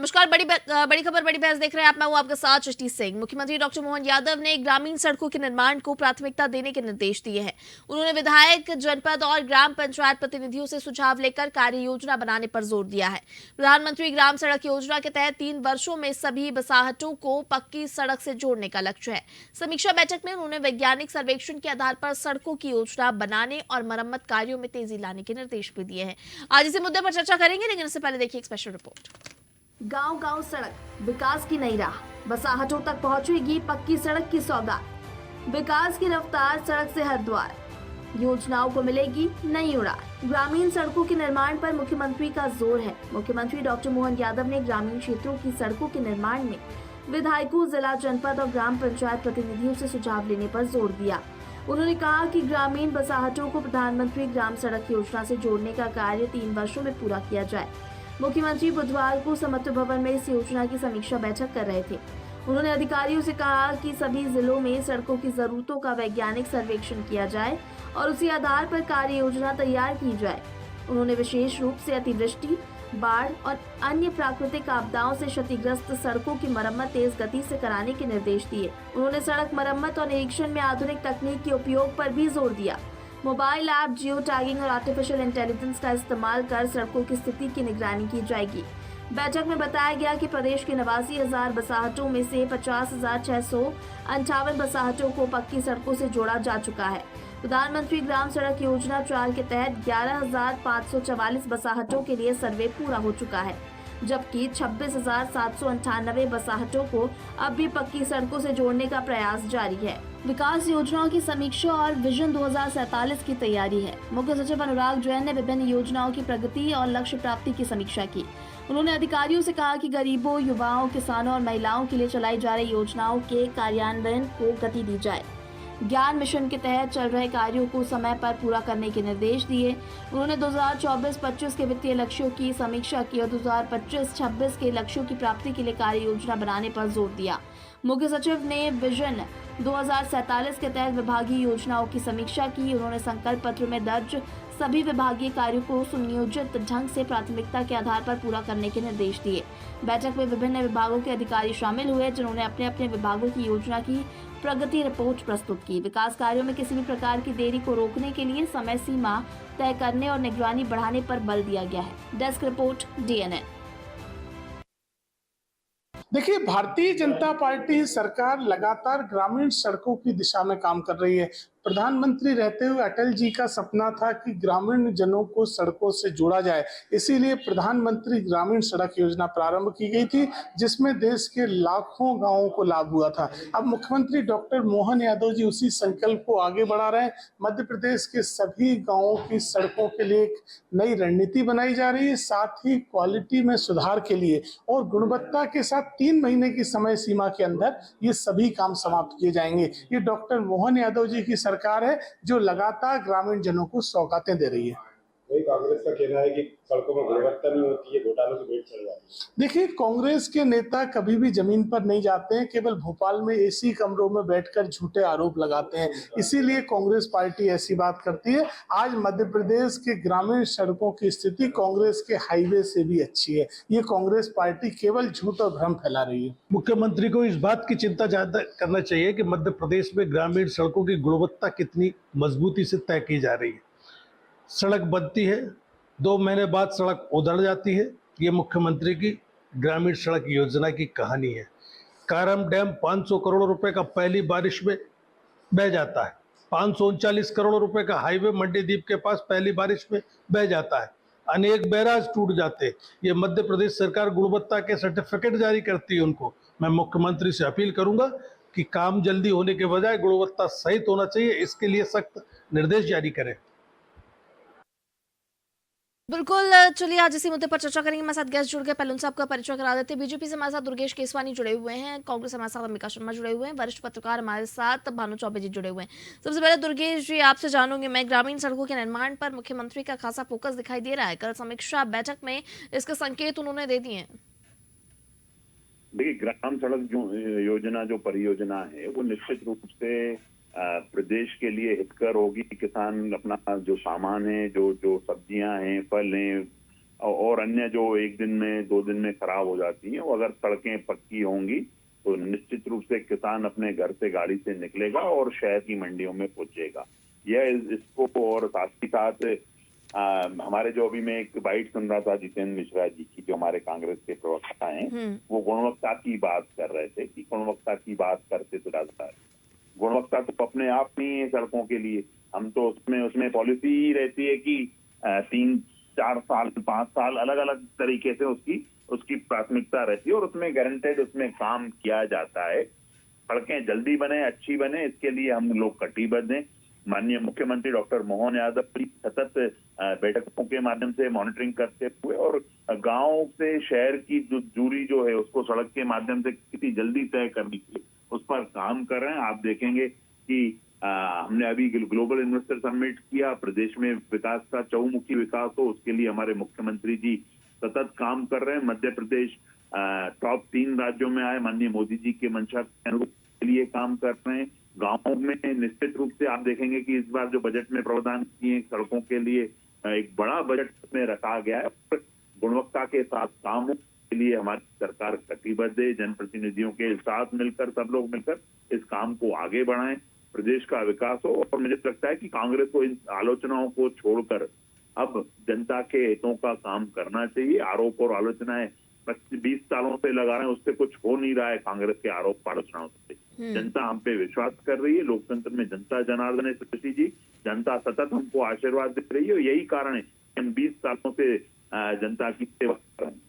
नमस्कार। बड़ी खबर बड़ी बहस देख रहे हैं आप। मैं हूं आपके साथ सृष्टि सिंह। मुख्यमंत्री डॉक्टर मोहन यादव ने ग्रामीण सड़कों के निर्माण को प्राथमिकता देने के निर्देश दिए हैं। उन्होंने विधायक, जनपद और ग्राम पंचायत प्रतिनिधियों से सुझाव लेकर कार्य योजना बनाने पर जोर दिया है। प्रधानमंत्री ग्राम सड़क योजना के तहत 3 वर्षों में सभी बसाहटों को पक्की सड़क से जोड़ने का लक्ष्य है। समीक्षा बैठक में उन्होंने वैज्ञानिक सर्वेक्षण के आधार पर सड़कों की योजना बनाने और मरम्मत कार्यों में तेजी लाने के निर्देश भी दिए हैं। आज इसी मुद्दे पर चर्चा करेंगे, लेकिन इससे पहले देखिए एक स्पेशल रिपोर्ट। गांव-गांव सड़क, विकास की नई राह, बसाहटों तक पहुंचेगी पक्की सड़क की सौगात। विकास की रफ्तार सड़क से हर द्वार, योजनाओं को मिलेगी नई उड़ान। ग्रामीण सड़कों के निर्माण पर मुख्यमंत्री का जोर है। मुख्यमंत्री डॉक्टर मोहन यादव ने ग्रामीण क्षेत्रों की सड़कों के निर्माण में विधायकों, जिला, जनपद और ग्राम पंचायत प्रतिनिधियों से सुझाव लेने पर जोर दिया। उन्होंने कहा कि ग्रामीण बसाहटों को प्रधानमंत्री ग्राम सड़क योजना से जोड़ने का कार्य 3 वर्षों में पूरा किया जाए। मुख्यमंत्री बुधवार को समत्व भवन में इस योजना की समीक्षा बैठक कर रहे थे। उन्होंने अधिकारियों से कहा कि सभी जिलों में सड़कों की जरूरतों का वैज्ञानिक सर्वेक्षण किया जाए और उसी आधार पर कार्य योजना तैयार की जाए। उन्होंने विशेष रूप से अतिवृष्टि, बाढ़ और अन्य प्राकृतिक आपदाओं से क्षतिग्रस्त सड़कों की मरम्मत तेज गति से कराने के निर्देश दिए। उन्होंने सड़क मरम्मत और निरीक्षण में आधुनिक तकनीक के उपयोग पर भी जोर दिया। मोबाइल ऐप, जियो टैगिंग और आर्टिफिशियल इंटेलिजेंस का इस्तेमाल कर सड़कों की स्थिति की निगरानी की जाएगी। बैठक में बताया गया कि प्रदेश के 89,000 बसाहटों में से 50,658 बसाहटों को पक्की सड़कों से जोड़ा जा चुका है। प्रधानमंत्री ग्राम सड़क योजना 4 के तहत 11,544 बसाहटों के लिए सर्वे पूरा हो चुका है, जबकि 26,798 बसाहटों को अब भी पक्की सड़कों से जोड़ने का प्रयास जारी है। विकास योजनाओं की समीक्षा और विजन 2047 की तैयारी है। मुख्य सचिव अनुराग जैन ने विभिन्न योजनाओं की प्रगति और लक्ष्य प्राप्ति की समीक्षा की। उन्होंने अधिकारियों से कहा कि गरीबों, युवाओं, किसानों और महिलाओं के लिए चलाई जा रही योजनाओं के कार्यान्वयन को गति दी जाए। ज्ञान मिशन के तहत चल रहे कार्यों को समय पर पूरा करने के निर्देश दिए। उन्होंने 2024-25 के वित्तीय लक्ष्यों की समीक्षा की और 2025-26 के लक्ष्यों की प्राप्ति के लिए कार्य योजना बनाने पर जोर दिया। मुख्य सचिव ने विजन 2047 के तहत विभागीय योजनाओं की समीक्षा की। उन्होंने संकल्प पत्र में दर्ज सभी विभागीय कार्यों को सुनियोजित ढंग से प्राथमिकता के आधार पर पूरा करने के निर्देश दिए। बैठक में विभिन्न विभागों के अधिकारी शामिल हुए, जिन्होंने अपने अपने विभागों की योजना की प्रगति रिपोर्ट प्रस्तुत की। विकास कार्यों में किसी भी प्रकार की देरी को रोकने के लिए समय सीमा तय करने और निगरानी बढ़ाने पर बल दिया गया है। Desk report, DNN। देखिए, भारतीय जनता पार्टी सरकार लगातार ग्रामीण सड़कों की दिशा में काम कर रही है। प्रधानमंत्री रहते हुए अटल जी का सपना था कि ग्रामीण जनों को सड़कों से जोड़ा जाए, इसीलिए प्रधानमंत्री ग्रामीण सड़क योजना प्रारंभ की गई थी, जिसमें देश के लाखों गांवों को लाभ हुआ था। अब मुख्यमंत्री डॉक्टर मोहन यादव जी उसी संकल्प को आगे बढ़ा रहे हैं। मध्य प्रदेश के सभी गांवों की सड़कों के लिए एक नई रणनीति बनाई जा रही है, साथ ही क्वालिटी में सुधार के लिए और गुणवत्ता के साथ 3 महीने की समय सीमा के अंदर ये सभी काम समाप्त किए जाएंगे। ये डॉक्टर मोहन यादव जी की सरकार है जो लगातार ग्रामीण जनों को सौगातें दे रही है। वही कांग्रेस का कहना है कि सड़कों में गुणवत्ता नहीं होती है, घोटालों की भेंट चढ़ जाती है। देखिए, कांग्रेस के नेता कभी भी जमीन पर नहीं जाते हैं, केवल भोपाल में एसी कमरों में बैठकर झूठे आरोप लगाते हैं, इसीलिए कांग्रेस पार्टी ऐसी बात करती है। आज मध्य प्रदेश के ग्रामीण सड़कों की स्थिति कांग्रेस के हाईवे से भी अच्छी है। ये कांग्रेस पार्टी केवल झूठ और भ्रम फैला रही है। मुख्यमंत्री को इस बात की चिंता ज्यादा करना चाहिए कि मध्य प्रदेश में ग्रामीण सड़कों की गुणवत्ता कितनी मजबूती से तय की जा रही है। सड़क बनती है, 2 महीने बाद सड़क उधड़ जाती है। ये मुख्यमंत्री की ग्रामीण सड़क योजना की कहानी है। कारम डैम 500 करोड़ रुपए का पहली बारिश में बह जाता है। 539 करोड़ रुपए का हाईवे मंडीदीप के पास पहली बारिश में बह जाता है। अनेक बैराज टूट जाते हैं। ये मध्य प्रदेश सरकार गुणवत्ता के सर्टिफिकेट जारी करती है उनको। मैं मुख्यमंत्री से अपील करूंगा कि काम जल्दी होने के बजाय गुणवत्ता सहित होना चाहिए, इसके लिए सख्त निर्देश जारी करें। बिल्कुल, चलिए आज इसी मुद्दे पर चर्चा करेंगे। हमारे साथ गेस्ट जुड़ गए, पहले उनसे आपका परिचय करा देते हैं। बीजेपी से हमारे साथ दुर्गेश केसवानी जुड़े हुए हैं, कांग्रेस हमारे साथ अंबिका शर्मा जुड़े हुए हैं, वरिष्ठ पत्रकार हमारे साथ भानु चौबे जी जुड़े हुए हैं। सबसे पहले दुर्गेश जी, आपसे जानूंगी मैं, ग्रामीण सड़कों के निर्माण पर मुख्यमंत्री का खासा फोकस दिखाई दे रहा है। कल समीक्षा बैठक में इसके संकेत उन्होंने दे दिए हैं। देखिए, ग्राम सड़क जो योजना, जो परियोजना है, वो निश्चित रूप से प्रदेश के लिए हितकर होगी। किसान अपना जो सामान है, जो सब्जियां हैं, फल हैं, और अन्य जो एक दिन में 2 दिन में खराब हो जाती हैं, वो अगर सड़कें पक्की होंगी तो निश्चित रूप से किसान अपने घर से गाड़ी से निकलेगा और शहर की मंडियों में पहुंचेगा। यह इसको, और साथ ही साथ हमारे जो अभी मैं एक बाइट सुन रहा था जितेंद्र मिश्रा जी की, जो हमारे कांग्रेस के प्रवक्ता हैं, वो गुणवत्ता की बात कर रहे थे कि गुणवत्ता की बात करते तो रहता है। गुणवत्ता तो अपने आप नहीं है सड़कों के लिए, हम तो उसमें पॉलिसी ही रहती है कि 3, 4 साल, 5 साल अलग अलग तरीके से उसकी प्राथमिकता रहती है और उसमें गारंटेड उसमें काम किया जाता है। सड़कें जल्दी बने, अच्छी बने, इसके लिए हम लोग कटिबद्ध हैं। माननीय मुख्यमंत्री डॉक्टर मोहन यादव की सतत बैठकों के माध्यम से मॉनिटरिंग करते हुए और गांव से शहर की जो दूरी जो है उसको सड़क के माध्यम से कितनी जल्दी तय करनी चाहिए उस पर काम कर रहे हैं। आप देखेंगे कि हमने अभी ग्लोबल इन्वेस्टर समिट किया, प्रदेश में विकास का चहुमुखी विकास हो उसके लिए हमारे मुख्यमंत्री जी सतत काम कर रहे हैं। मध्य प्रदेश टॉप 3 राज्यों में आए, माननीय मोदी जी के मंशा के अनुरूप के लिए काम कर रहे हैं। गांवों में निश्चित रूप से आप देखेंगे कि इस बार जो बजट में प्रावधान किए सड़कों के लिए एक बड़ा बजट में रखा गया है। गुणवत्ता के साथ काम के लिए हमारी सरकार कटिबद्ध है। जनप्रतिनिधियों के साथ मिलकर, सब लोग मिलकर इस काम को आगे बढ़ाएं, प्रदेश का विकास हो। और मुझे लगता है कि कांग्रेस को इन आलोचनाओं को छोड़कर अब जनता के हितों का काम करना चाहिए। आरोप और आलोचनाएं 20 सालों से लगा रहे हैं, उससे कुछ हो नहीं रहा है। कांग्रेस के आरोप आलोचनाओं से जनता हम पे विश्वास कर रही है। लोकतंत्र में जनता जनार्दन है शशि जी, जनता सतत हमको आशीर्वाद दे रही है और यही कारण है कि हम 20 सालों से जनता की सेवा कर रहे हैं।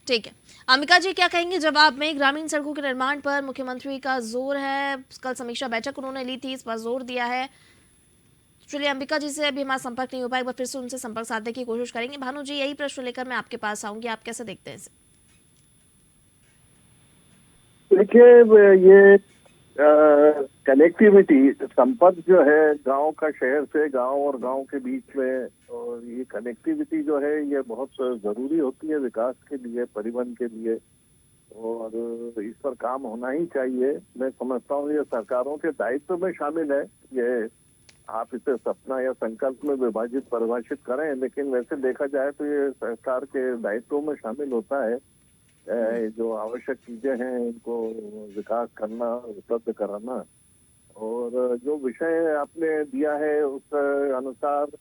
ठीक है, अंबिका जी क्या कहेंगे जवाब में? ग्रामीण सड़कों के निर्माण पर मुख्यमंत्री का जोर है, कल समीक्षा बैठक उन्होंने ली थी, इस पर जोर दिया है। चलिए, अंबिका जी से अभी हमारा संपर्क नहीं हो पाया, एक बार फिर से उनसे संपर्क साधने की कोशिश करेंगे। भानु जी, यही प्रश्न लेकर मैं आपके पास आऊंगी, आप कैसे देखते हैं इसे? देखिए, ये कनेक्टिविटी, संपर्क जो है गांव का शहर से, गांव और गांव के बीच में, और ये कनेक्टिविटी जो है ये बहुत जरूरी होती है विकास के लिए, परिवहन के लिए, और इस पर काम होना ही चाहिए। मैं समझता हूँ ये सरकारों के दायित्व में शामिल है। ये आप इसे सपना या संकल्प में परिभाषित करें, लेकिन वैसे देखा जाए तो ये सरकार के दायित्वों में शामिल होता है। जो आवश्यक चीजें हैं इनको विकास करना, उपलब्ध कराना, और जो विषय आपने दिया है उस अनुसार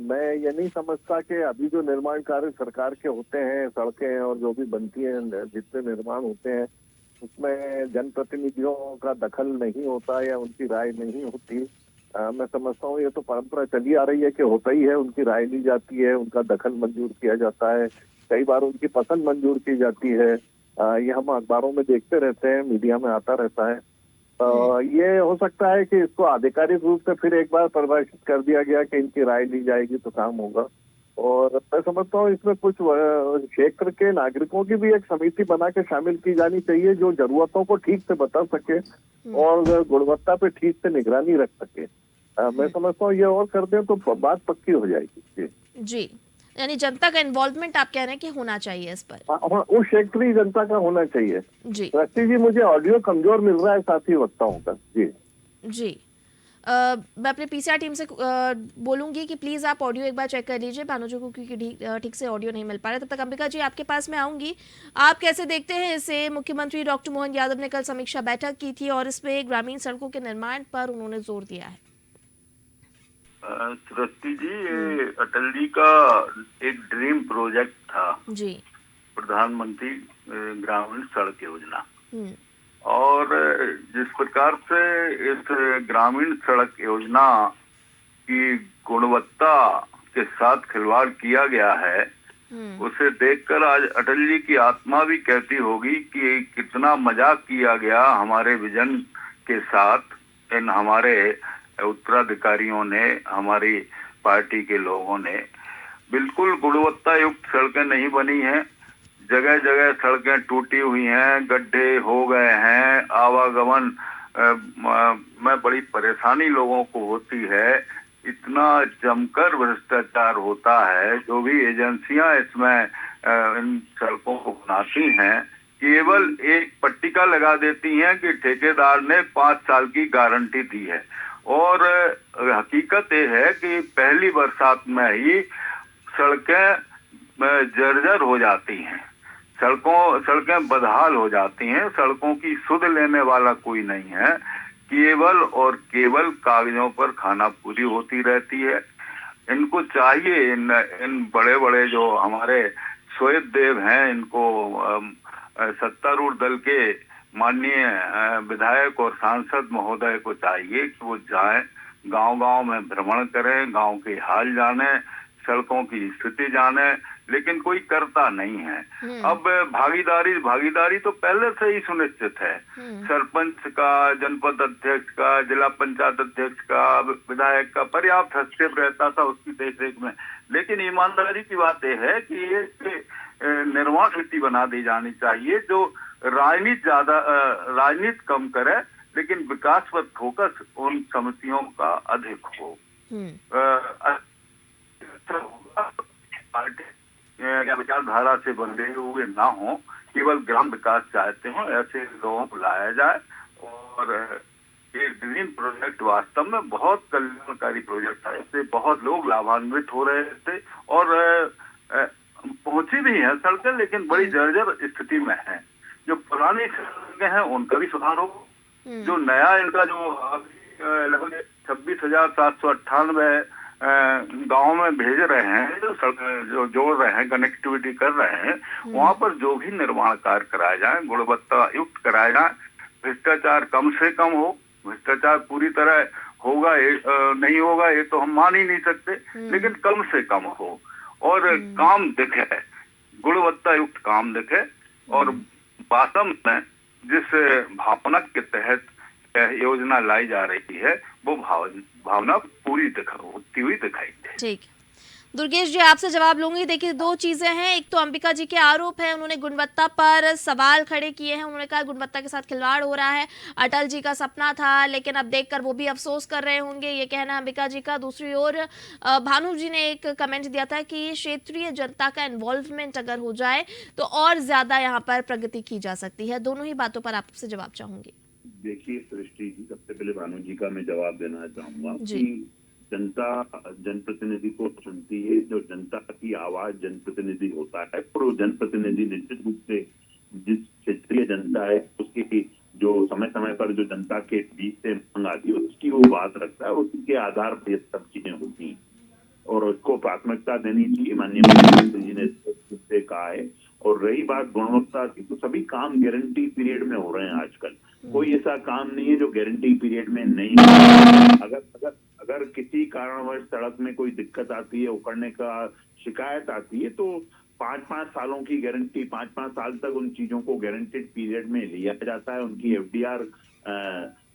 मैं ये नहीं समझता कि अभी जो निर्माण कार्य सरकार के होते हैं, सड़कें और जो भी बनती हैं, जितने निर्माण होते हैं, उसमें जनप्रतिनिधियों का दखल नहीं होता या उनकी राय नहीं होती। मैं समझता हूँ ये तो परंपरा चली आ रही है कि होता ही है, उनकी राय ली जाती है, उनका दखल मंजूर किया जाता है, कई बार उनकी पसंद मंजूर की जाती है। ये हम अखबारों में देखते रहते हैं, मीडिया में आता रहता है। ये हो सकता है कि इसको आधिकारिक रूप से फिर एक बार परिभाषित कर दिया गया कि इनकी राय ली जाएगी तो काम होगा। और मैं समझता हूँ इसमें कुछ क्षेत्र के नागरिकों की भी एक समिति बना के शामिल की जानी चाहिए, जो जरूरतों को ठीक से बता सके और गुणवत्ता पे ठीक से निगरानी रख सके। मैं समझता हूँ ये और कर दें तो बात पक्की हो जाएगी। जी, यानी जनता का इन्वॉल्वमेंट आप कह रहे हैं कि होना चाहिए इस पर? उस क्षेत्रीय जनता का होना चाहिए। जी रस्ती जी, मुझे ऑडियो कमजोर मिल रहा है साथी वक्ताओं का। जी मैं अपने पीसीआर टीम से बोलूंगी कि प्लीज आप ऑडियो एक बार चेक कर लीजिए भानु जी को, क्योंकि ठीक से ऑडियो नहीं मिल पा रहा। तब तक अंबिका जी आपके पास मैं आऊंगी, आप कैसे देखते हैं इसे? मुख्यमंत्री डॉक्टर मोहन यादव ने कल समीक्षा बैठक की थी और इसमें ग्रामीण सड़कों के निर्माण पर उन्होंने जोर दिया है। सृष्टि जी, ये अटल जी का एक ड्रीम प्रोजेक्ट था जी, प्रधानमंत्री ग्रामीण सड़क योजना, और जिस प्रकार से इस ग्रामीण सड़क योजना की गुणवत्ता के साथ खिलवाड़ किया गया है, उसे देखकर आज अटल जी की आत्मा भी कहती होगी कि कितना मजाक किया गया हमारे विजन के साथ इन हमारे उत्तराधिकारियों ने, हमारी पार्टी के लोगों ने। बिल्कुल गुणवत्ता युक्त सड़कें नहीं बनी हैं, जगह जगह सड़कें टूटी हुई हैं, गड्ढे हो गए हैं, आवागमन में बड़ी परेशानी लोगों को होती है। इतना जमकर भ्रष्टाचार होता है। जो भी एजेंसियां इसमें इन सड़कों को बनाती हैं, केवल एक पट्टिका लगा देती हैं कि ठेकेदार ने 5 साल की गारंटी दी है, और हकीकत ये है कि पहली बरसात में ही सड़कें जर्जर हो जाती हैं, सड़कें बदहाल हो जाती हैं, सड़कों की सुध लेने वाला कोई नहीं है, केवल और केवल कागजों पर खाना पूरी होती रहती है। इनको चाहिए, इन बड़े बड़े जो हमारे श्वेत देव हैं, इनको सत्तारूढ़ दल के माननीय विधायक और सांसद महोदय को चाहिए कि वो जाएं, गांव-गांव में भ्रमण करें, गांव के हाल जाने, सड़कों की स्थिति जाने, लेकिन कोई करता नहीं है। अब भागीदारी तो पहले से ही सुनिश्चित है, सरपंच का, जनपद अध्यक्ष का, जिला पंचायत अध्यक्ष का, विधायक का पर्याप्त हस्तक्षेप रहता था उसकी देखरेख में। लेकिन ईमानदारी की बात यह है कि ये निर्माण समिति बना दी जानी चाहिए जो राजनीति कम करे, लेकिन विकास पर फोकस उन समितियों का अधिक हो। पार्टी या विचारधारा से बंधे हुए ना हो, केवल ग्राम विकास चाहते हो, ऐसे लोगों को लाया जाए। और ये ग्रीन प्रोजेक्ट वास्तव में बहुत कल्याणकारी प्रोजेक्ट है, इससे बहुत लोग लाभान्वित हो रहे थे और पहुंची भी है सड़कें, लेकिन बड़ी जर्जर स्थिति में है। जो पुरानी सड़कें हैं उनका भी सुधार हो, जो नया इनका जो लगभग 26,798 गांव में भेज रहे हैं, जो जोड़ रहे हैं, कनेक्टिविटी कर रहे हैं, वहां पर जो भी निर्माण कार्य कराए जाए, गुणवत्ता युक्त कराए जाए, भ्रष्टाचार कम से कम हो। भ्रष्टाचार पूरी तरह होगा नहीं होगा ये तो हम मान ही नहीं सकते, लेकिन कम से कम हो और काम दिखे, गुणवत्ता युक्त काम दिखे। और वास्तव में जिस भावना के तहत योजना लाई जा रही है वो भावना पूरी होती हुई दिखाई दे। ठीक, दुर्गेश जी आपसे जवाब लूंगी। देखिए, दो चीजें हैं, एक तो अंबिका जी के आरोप है, उन्होंने गुणवत्ता पर सवाल खड़े किए हैं, उन्होंने कहा गुणवत्ता के साथ खिलवाड़ हो रहा है, अटल जी का सपना था, लेकिन अब देखकर वो भी अफसोस कर रहे होंगे, ये कहना अंबिका जी का। दूसरी ओर भानु जी ने एक कमेंट दिया था कि क्षेत्रीय जनता का इन्वॉल्वमेंट अगर हो जाए तो और ज्यादा यहाँ पर प्रगति की जा सकती है। दोनों ही बातों पर आपसे जवाब चाहूंगी। देखिए सृष्टि जी, सबसे पहले भानु जी का मैं जवाब देना चाहूंगा कि जनता जनप्रतिनिधि को चुनती है, जो जनता की आवाज जनप्रतिनिधि होता है, और वो जनप्रतिनिधि निश्चित रूप से जिस क्षेत्रीय जनता है उसकी जो समय समय पर जो जनता के बीच से मांग आती है उसकी वो बात रखता है, उसी के आधार पर सब चीजें होती हैं और उसको प्राथमिकता देनी चाहिए, माननीय मुख्यमंत्री जी ने कहा है। और रही बात गुणवत्ता की, तो सभी काम गारंटी पीरियड में हो रहे हैं आजकल, कोई ऐसा काम नहीं है जो गारंटी पीरियड में नहीं हो। अगर किसी कारणवश सड़क में कोई दिक्कत आती है, उखड़ने का शिकायत आती है, तो 5-5 सालों की गारंटी, 5-5 साल तक उन चीजों को गारंटेड पीरियड में लिया जाता है, उनकी एफडीआर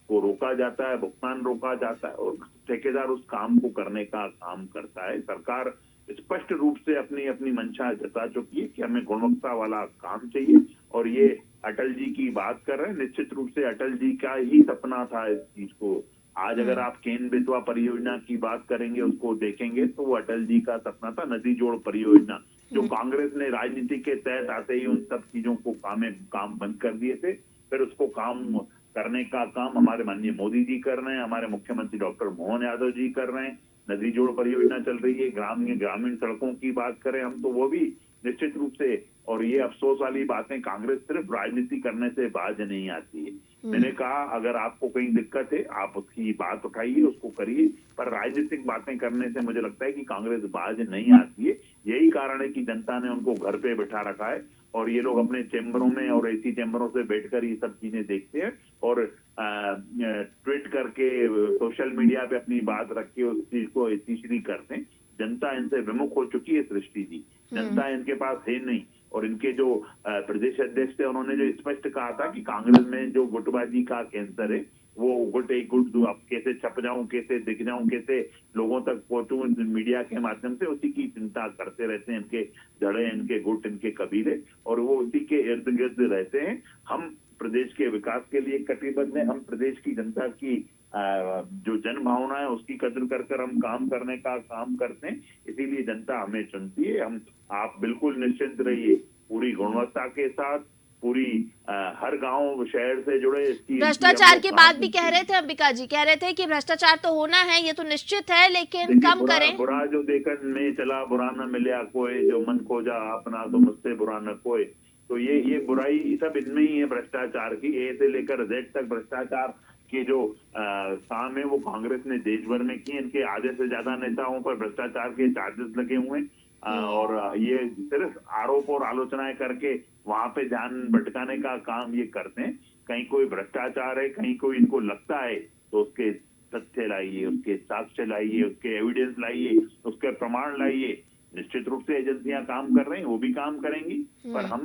को रोका जाता है, भुगतान रोका जाता है और ठेकेदार उस काम को करने का काम करता है। सरकार स्पष्ट रूप से अपनी मंशा जता चुकी है कि हमें गुणवत्ता वाला काम चाहिए और ये अटल जी की बात कर रहे हैं, निश्चित रूप से अटल जी का ही सपना था इस चीज को। आज अगर आप केन बेतवा परियोजना की बात करेंगे, उसको देखेंगे, तो वो अटल जी का सपना था, नदी जोड़ परियोजना, जो कांग्रेस ने राजनीति के तहत आते ही उन सब चीजों को काम बंद कर दिए थे। फिर उसको काम करने का काम हमारे माननीय मोदी जी कर रहे हैं, हमारे मुख्यमंत्री डॉक्टर मोहन यादव जी कर रहे हैं। नदी जोड़ परियोजना चल रही है, ग्रामीण सड़कों की बात करें हम, तो वो भी निश्चित रूप से। और ये अफसोस वाली बातें, कांग्रेस सिर्फ राजनीति करने से बाज नहीं आती है। मैंने कहा अगर आपको कहीं दिक्कत है आप उसकी बात उठाइए, उसको करिए, पर राजनीतिक बातें करने से मुझे लगता है कि कांग्रेस बाज नहीं आती है। यही कारण है कि जनता ने उनको घर पे बैठा रखा है और ये लोग अपने चैम्बरों में और एसी चैम्बरों से बैठकर ये सब चीजें देखते हैं और ट्वीट करके सोशल मीडिया पे अपनी बात रख के उस चीज को तीसरी करते हैं। जनता इनसे विमुख हो चुकी है सृष्टि जी, जनता इनके पास है नहीं। और इनके जो प्रदेश अध्यक्ष थे उन्होंने जो स्पष्ट कहा था कि कांग्रेस में जो गुटबाजी का कैंसर है, वो गुट अब कैसे छप जाऊं, कैसे दिख जाऊं, कैसे लोगों तक पहुंचूं मीडिया के माध्यम से, उसी की चिंता करते रहते हैं इनके जड़े, इनके गुट, इनके कबीले, और वो उसी के इर्द गिर्द रहते हैं। हम प्रदेश के विकास के लिए कटिबद्ध हैं, हम प्रदेश की जनता की जो जन भावना है उसकी कदर कर हम काम करने का काम करते हैं, इसीलिए जनता हमें चुनती है। आप बिल्कुल निश्चिंत रहिए, पूरी गुणवत्ता के साथ पूरी हर गांव शहर से जुड़े भ्रष्टाचार की बात भी कह रहे थे अंबिका जी, कह रहे थे कि भ्रष्टाचार तो होना है, ये तो निश्चित है, लेकिन कम करें। बुरा जो देखन में चला बुरा न मिला कोई, जो मन खोजा अपना तो मुझसे बुरा न कोई। तो ये बुराई सब इनमें ही है भ्रष्टाचार की। ए से लेकर जेड तक भ्रष्टाचार के जो काम है वो कांग्रेस ने देश भर में किए। इनके आधे से ज्यादा नेताओं पर भ्रष्टाचार के चार्जेस लगे हुए हैं। और ये सिर्फ आरोप और आलोचनाएं करके वहां पे ध्यान भटकाने का काम ये करते हैं। कहीं कोई भ्रष्टाचार है, कहीं कोई इनको लगता है तो उसके तथ्य लाइए, उसके साक्ष्य लाइए, उसके एविडेंस लाइए, उसके प्रमाण लाइए। निश्चित रूप से एजेंसियां काम कर रही हैं, वो भी काम करेंगी, पर हम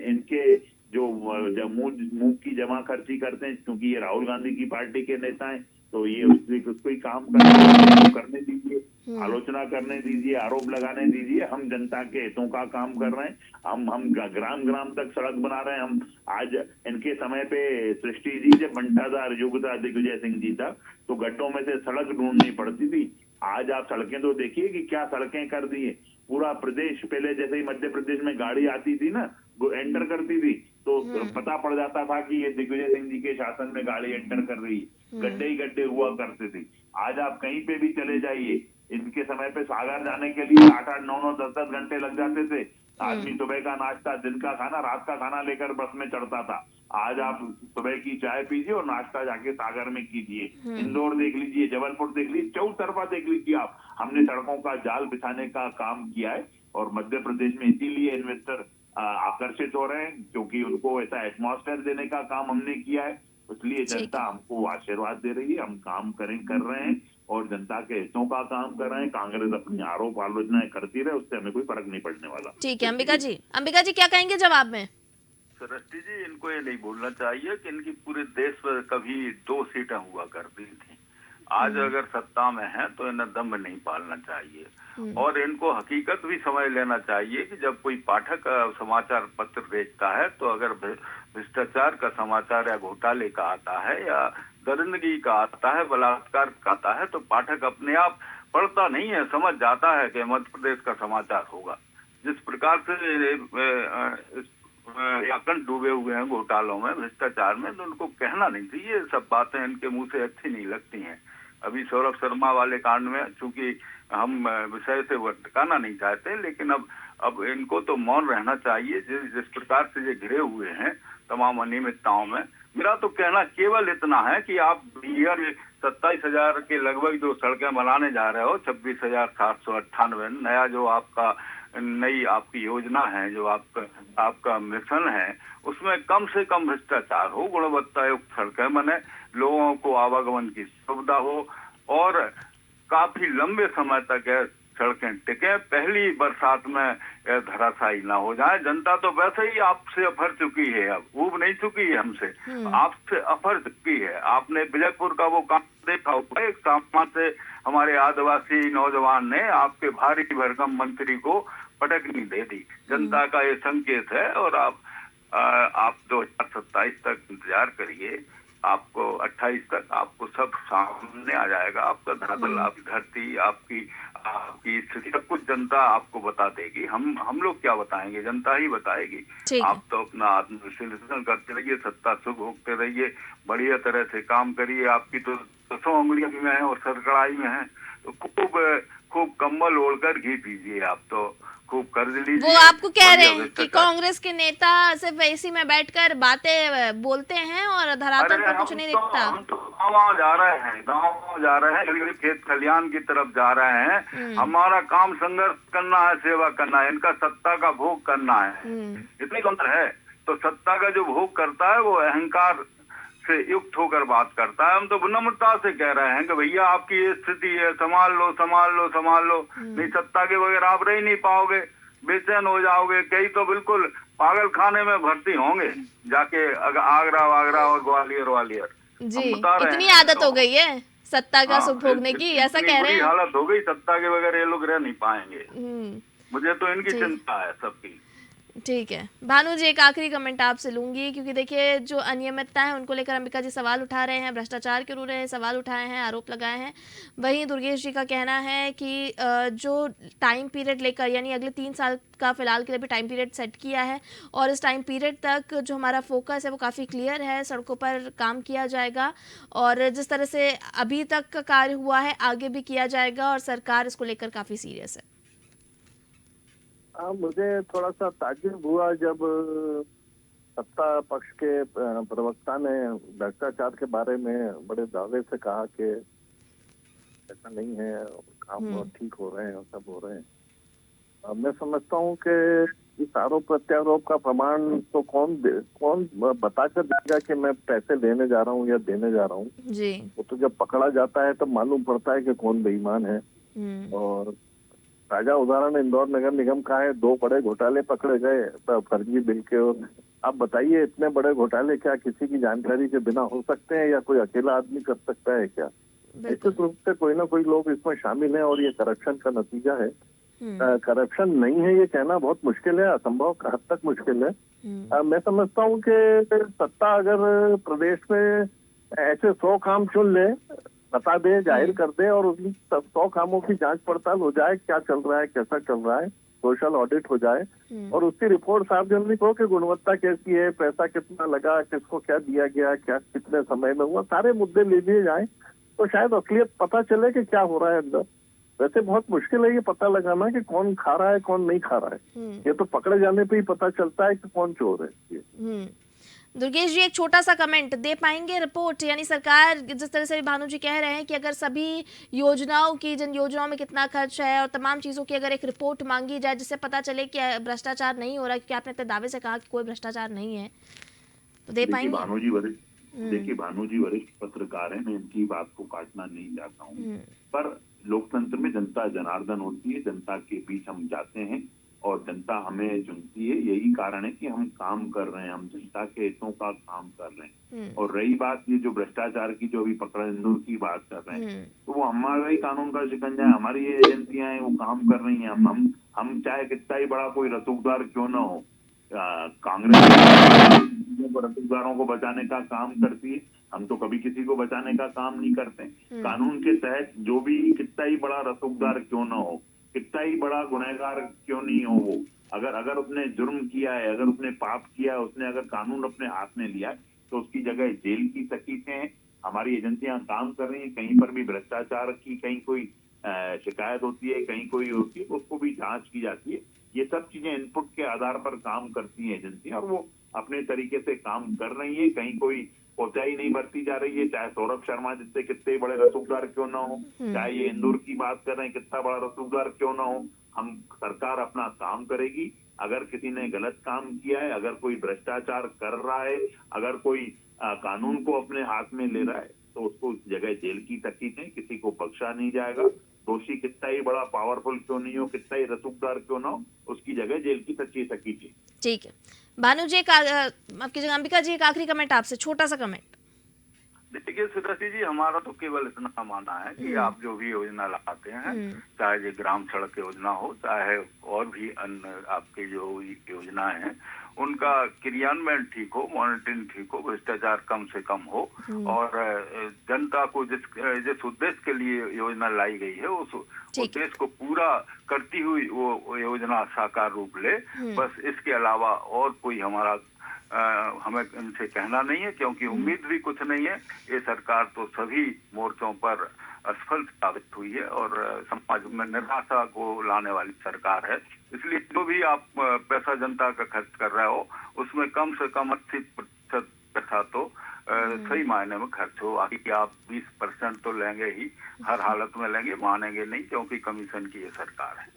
इनके जो मुंह की जमा खर्ची करते हैं, क्योंकि ये राहुल गांधी की पार्टी के नेता हैं, तो ये उसको ही काम करने दीजिए, आलोचना करने दीजिए, आरोप लगाने दीजिए। हम जनता के हितों का काम कर रहे हैं। हम ग्राम ग्राम तक सड़क बना रहे हैं। हम आज इनके समय पे सृष्टि जी जब बंटाधार युग था, दिग्विजय सिंह जी था, तो गड्ढों में से सड़क ढूंढनी पड़ती थी। आज आप सड़कें तो देखिए कि क्या सड़कें कर दी है। पूरा प्रदेश, पहले जैसे ही मध्य प्रदेश में गाड़ी आती थी ना, वो एंटर करती थी तो पता पड़ जाता था कि ये दिग्विजय सिंह जी के शासन में गाड़ी एंटर कर रही है। गड्ढे ही गड्ढे हुआ करते थे। आज आप कहीं पे भी चले जाइए, इनके समय पे सागर जाने के लिए 8-8, 9-9, 10-10 घंटे लग जाते थे। आदमी सुबह का नाश्ता, दिन का खाना, रात का खाना लेकर बस में चढ़ता था। आज आप सुबह की चाय पीजिए और नाश्ता जाके सागर में कीजिए। इंदौर देख लीजिए, जबलपुर देख लीजिए, चौतरफा देख लीजिए आप। हमने सड़कों का जाल बिछाने का काम किया है और मध्य प्रदेश में इसीलिए इन्वेस्टर आकर्षित हो रहे हैं, क्योंकि उनको ऐसा एटमॉस्फेयर देने का काम हमने किया है। इसलिए जनता हमको आशीर्वाद दे रही है। हम काम कर रहे हैं और जनता के हितों का काम कर रहे हैं। कांग्रेस अपनी आरोप आलोचनाएं करती रहे, उससे हमें कोई फर्क नहीं पड़ने वाला। ठीक है अंबिका जी क्या कहेंगे जवाब में? सृष्टि जी, इनको ये नहीं भूलना चाहिए कि इनकी पूरे देश में कभी 2 सीटें हुआ करती थी। आज अगर सत्ता में है तो इन्हें दम नहीं पालना चाहिए और इनको हकीकत भी समझ लेना चाहिए कि जब कोई पाठक समाचार पत्र देखता है तो अगर भ्रष्टाचार का समाचार या घोटाले का आता है या दरिंदगी का आता है, बलात्कार का आता है, तो पाठक अपने आप पढ़ता नहीं है, समझ जाता है कि मध्य प्रदेश का समाचार होगा। जिस प्रकार से अखंड डूबे हुए हैं घोटालों में, भ्रष्टाचार में, तो उनको कहना नहीं चाहिए। सब बातें इनके मुंह से अच्छी नहीं लगती हैं। अभी सौरभ शर्मा वाले कांड में चूंकि हम विषय से भटकाना नहीं चाहते, लेकिन अब इनको तो मौन रहना चाहिए। जिस प्रकार से ये घिरे हुए हैं तमाम अनियमितताओं में, मेरा तो कहना केवल इतना है कि आप 27,000 के लगभग जो सड़कें बनाने जा रहे हो, 26,798 नया जो नई आपकी योजना है, जो आपका मिशन है, उसमें कम से कम भ्रष्टाचार हो, गुणवत्ता युक्त सड़कें बने, लोगों को आवागमन की सुविधा हो और काफी लंबे समय तक सड़कें टिके, पहली बरसात में धराशायी ना हो जाए। जनता तो वैसे ही आपसे अफर चुकी है, अब ऊब नहीं चुकी है हमसे, आपसे अफर चुकी है। आपने विजयपुर का वो काम देखा होगा, एक सामान से हमारे आदिवासी नौजवान ने आपके भारी भरकम मंत्री को पटकनी दे दी। जनता का ये संकेत है और आप 2027 तक इंतजार करिए, आपको 28 तक आपको सब सामने आ जाएगा। आपका धरातल, आपकी धरती, आपकी स्थिति, सब कुछ जनता आपको बता देगी। हम लोग क्या बताएंगे, जनता ही बताएगी। आप तो अपना आत्मविश्लेषण करते रहिए, सत्ता सुख भोगते रहिए, बढ़िया तरह से काम करिए। आपकी तो 10 उंगलियां में है और सरकड़ाई में है, तो खूब कम्बल ओढ़कर घी पीजिए। आप तो खूब कर्ज लीजिए। वो आपको कह रहे हैं कि कांग्रेस के नेता सिर्फ एसी में बैठकर बातें बोलते हैं और धरातल पर कुछ नहीं दिखता। हम तो गाँव जा रहे हैं, खेत खलियान की तरफ जा रहे हैं। हमारा काम संघर्ष करना है, सेवा करना है, इनका सत्ता का भोग करना है। इतनी अंतर है। तो सत्ता का जो भोग करता है वो अहंकार से युक्त होकर बात करता है। हम तो विनम्रता से कह रहे हैं कि भैया आपकी ये स्थिति है, संभाल लो संभाल लो संभाल लो, नहीं सत्ता के बगैर आप रह ही नहीं पाओगे, बेचैन हो जाओगे। कई तो बिल्कुल पागल खाने में भर्ती होंगे जाके आगरा और ग्वालियर। जी, इतनी आदत हो गई है सत्ता का सुख भोगने की, ऐसा कह रहे हैं। हालत हो गई, सत्ता के बगैर ये लोग रह नहीं पाएंगे। मुझे तो इनकी चिंता है सबकी। ठीक है भानु जी, एक आखिरी कमेंट आपसे लूंगी, क्योंकि देखिए जो अनियमितता है उनको लेकर अंबिका जी सवाल उठा रहे हैं, भ्रष्टाचार के उन्होंने सवाल उठाए हैं, आरोप लगाए हैं। वहीं दुर्गेश जी का कहना है कि जो टाइम पीरियड लेकर, यानी अगले 3 साल का फिलहाल के लिए भी टाइम पीरियड सेट किया है, और इस टाइम पीरियड तक जो हमारा फोकस है वो काफ़ी क्लियर है, सड़कों पर काम किया जाएगा और जिस तरह से अभी तक का कार्य हुआ है आगे भी किया जाएगा और सरकार इसको लेकर काफ़ी सीरियस है। हाँ, मुझे थोड़ा सा ताज्जुब हुआ जब सत्ता पक्ष के प्रवक्ता ने भ्रष्टाचार के बारे में बड़े दावे से कहा कि ऐसा नहीं है, काम ठीक हो रहे हैं और सब हो रहे हैं। मैं समझता हूँ कि इस आरोप प्रत्यारोप का प्रमाण तो कौन बताकर देगा कि मैं पैसे लेने जा रहा हूँ या देने जा रहा हूँ जी। वो तो जब पकड़ा जाता है तब मालूम पड़ता है कि कौन बेईमान है। और ताजा उदाहरण इंदौर नगर निगम का है, 2 बड़े घोटाले पकड़े गए फर्जी बिल के। और आप बताइए, इतने बड़े घोटाले क्या किसी की जानकारी के बिना हो सकते हैं या कोई अकेला आदमी कर सकता है क्या? निश्चित रूप से कोई ना कोई लोग इसमें शामिल हैं और ये करप्शन का नतीजा है। करप्शन नहीं है ये कहना बहुत मुश्किल है, असंभव हद तक मुश्किल है। मैं समझता हूँ कि सत्ता अगर प्रदेश में ऐसे 100 काम चुन ले, बता दे, जाहिर कर दे और उन 100 कामों की जांच पड़ताल हो जाए, क्या चल रहा है, कैसा चल रहा है, सोशल ऑडिट हो जाए और उसकी रिपोर्ट सार्वजनिक हो कि गुणवत्ता कैसी है, पैसा कितना लगा, किसको क्या दिया गया, क्या कितने समय में हुआ, सारे मुद्दे ले लिए जाए तो शायद असलियत पता चले कि क्या हो रहा है अंदर। वैसे बहुत मुश्किल है ये पता लगाना कि कौन खा रहा है कौन नहीं खा रहा है। ये तो पकड़े जाने पे ही पता चलता है कि कौन चोर है। दुर्गेश जी, एक छोटा सा कमेंट दे पाएंगे रिपोर्ट, यानी सरकार जिस तरह से भानु जी कह रहे हैं कि अगर सभी योजनाओं की, जिन योजनाओं में कितना खर्च है और तमाम चीज़ों की अगर एक रिपोर्ट मांगी जाए जिससे पता चले कि भ्रष्टाचार नहीं हो रहा, क्योंकि आपने इतने दावे से कहा कि कोई भ्रष्टाचार नहीं है, तो दे पाएंगे? भानु जी वरिष्ठ पत्रकार हैं, मैं इनकी बात को काटना नहीं चाहता हूँ, पर लोकतंत्र में जनता जनार्दन होती है, जनता के बीच हम जाते हैं और जनता हमें चुनती है। यही कारण है कि हम काम कर रहे हैं, हम जनता के हितों का काम कर रहे हैं। और रही बात ये जो भ्रष्टाचार की, जो अभी पकड़ इंदौर की बात कर रहे हैं, तो वो हमारा ही कानून का शिकंजा है, हमारी ये एजेंसियां हैं, वो काम कर रही हैं। हम चाहे कितना ही बड़ा कोई रसूखदार क्यों ना हो, कांग्रेस रसूखदारों को बचाने का काम करती है, हम तो कभी किसी को बचाने का काम नहीं करते। कानून के तहत जो भी कितना ही बड़ा रसूखदार क्यों ना हो, कितना ही बड़ा गुनहगार क्यों नहीं हो, वो अगर उसने जुर्म किया है, अगर उसने पाप किया है, उसने अगर कानून अपने हाथ में लिया है, तो उसकी जगह जेल की सकीतें हैं। हमारी एजेंसियां काम कर रही हैं, कहीं पर भी भ्रष्टाचार की कहीं कोई शिकायत होती है, कहीं कोई होती है, उसको भी जांच की जाती है। ये सब चीजें इनपुट के आधार पर काम करती है एजेंसियां और वो अपने तरीके से काम कर रही है। कहीं कोई कोताही नहीं बरती जा रही है, चाहे सौरभ शर्मा जिससे कितने बड़े रसूखदार क्यों ना हो, चाहे ये इंदौर की बात कर रहे हैं, कितना बड़ा रसूखदार क्यों ना हो, हम सरकार अपना काम करेगी। अगर किसी ने गलत काम किया है, अगर कोई भ्रष्टाचार कर रहा है, अगर कोई कानून को अपने हाथ में ले रहा है, तो उसको उस जगह जेल की तकीदें, किसी को बख्शा नहीं जाएगा। दोषी कितना ही बड़ा पावरफुल क्यों नहीं हो, कितना ही रसूखदार क्यों ना हो, उसकी जगह जेल की सच्ची सकीतें। ठीक है भानु जी, आपकी जगह अंबिका जी, एक आखिरी कमेंट आपसे, छोटा सा कमेंट। देखिए सुदर्शी जी, हमारा तो केवल इतना मानना है कि आप जो भी योजना लाते हैं, चाहे ये ग्राम सड़क योजना हो, चाहे और भी अन्य आपके जो योजनाएं हैं, उनका क्रियान्वयन ठीक हो, मॉनिटरिंग ठीक हो, भ्रष्टाचार कम से कम हो और जनता को जिस उद्देश्य के लिए योजना लाई गई है उस उद्देश्य को पूरा करती हुई वो योजना साकार रूप ले। बस इसके अलावा और कोई हमारा हमें इनसे कहना नहीं है, क्योंकि उम्मीद भी कुछ नहीं है। ये सरकार तो सभी मोर्चों पर असफल साबित हुई है और समाज में निराशा को लाने वाली सरकार है। इसलिए जो भी आप पैसा जनता का खर्च कर रहे हो, उसमें कम से कम 80% पैसा तो सही मायने में खर्च हो। बाकी आप 20% तो लेंगे ही, हर हालत में लेंगे, मानेंगे नहीं, क्योंकि कमीशन की ये सरकार है।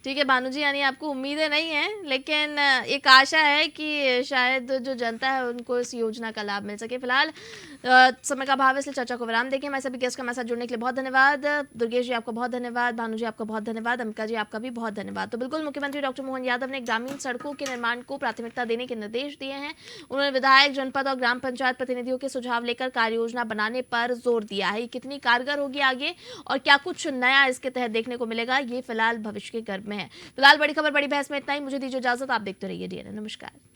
ठीक है भानु जी, यानी आपको उम्मीदें नहीं है, लेकिन एक आशा है कि शायद जो जनता है उनको इस योजना का लाभ मिल सके। फिलहाल समय का अभाव है, इसलिए चर्चा को विराम देंगे। मैं सभी गेस्ट का हमारे साथ जुड़ने के लिए बहुत धन्यवाद। दुर्गेश जी आपका बहुत धन्यवाद, भानु जी आपका बहुत धन्यवाद, अंबिका जी आपका भी बहुत धन्यवाद। तो बिल्कुल मुख्यमंत्री डॉक्टर मोहन यादव ने ग्रामीण सड़कों के निर्माण को प्राथमिकता देने के निर्देश दिए हैं। उन्होंने विधायक, जनपद और ग्राम पंचायत पंचायत प्रतिनिधियों के सुझाव लेकर कार्य योजना बनाने पर जोर दिया है। कितनी कारगर होगी आगे और क्या कुछ नया इसके तहत देखने को मिलेगा, ये फिलहाल भविष्य के गर्भ में है। फिलहाल बड़ी खबर बड़ी बहस में इतना ही। मुझे दीजिए इजाजत, आप देखते रहिए डीएनए। नमस्कार।